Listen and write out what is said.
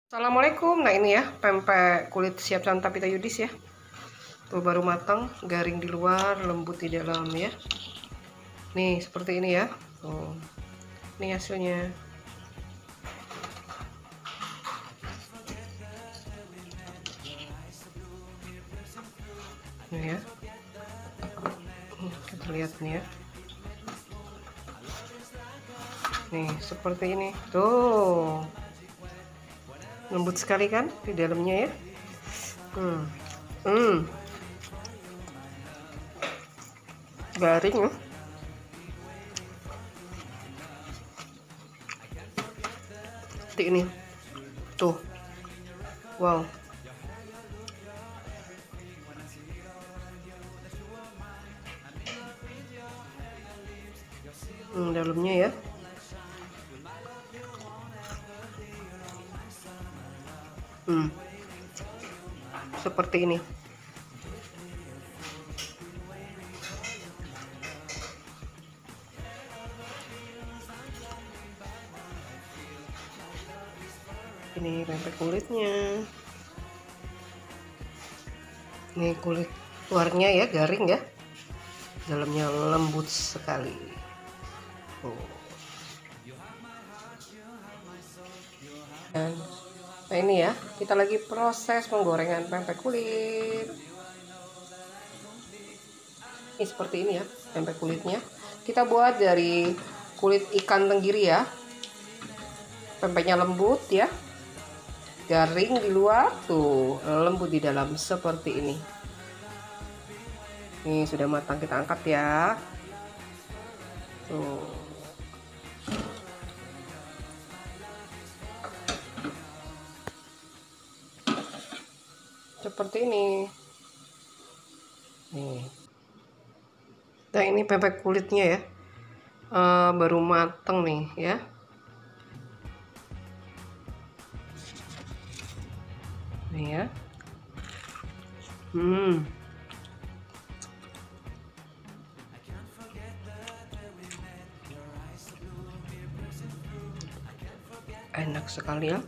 Assalamualaikum. Nah ini ya pempek kulit siap santap Pita Yudis ya. Tuh baru matang, garing di luar, lembut di dalam ya. Nih seperti ini ya. Tuh. Ini hasilnya. Nih ya. Kita lihat nih ya. Nih seperti ini. Tuh. Lembut sekali kan di dalamnya ya. Garing ya. Seperti ini. Tuh. Wow. Dalamnya ya. Seperti ini. Ini pempek kulitnya. Ini kulit luarnya ya garing ya, dalamnya lembut sekali. Nah ini ya, kita lagi proses penggorengan pempek kulit. Ini seperti ini ya pempek kulitnya. Kita buat dari kulit ikan tenggiri ya. Pempeknya lembut ya, garing di luar, tuh lembut di dalam seperti ini. Ini sudah matang, kita angkat ya. Tuh. Seperti ini. Nih. Nah ini pempek kulitnya ya. Baru mateng nih ya. Nih ya. Enak sekali ya.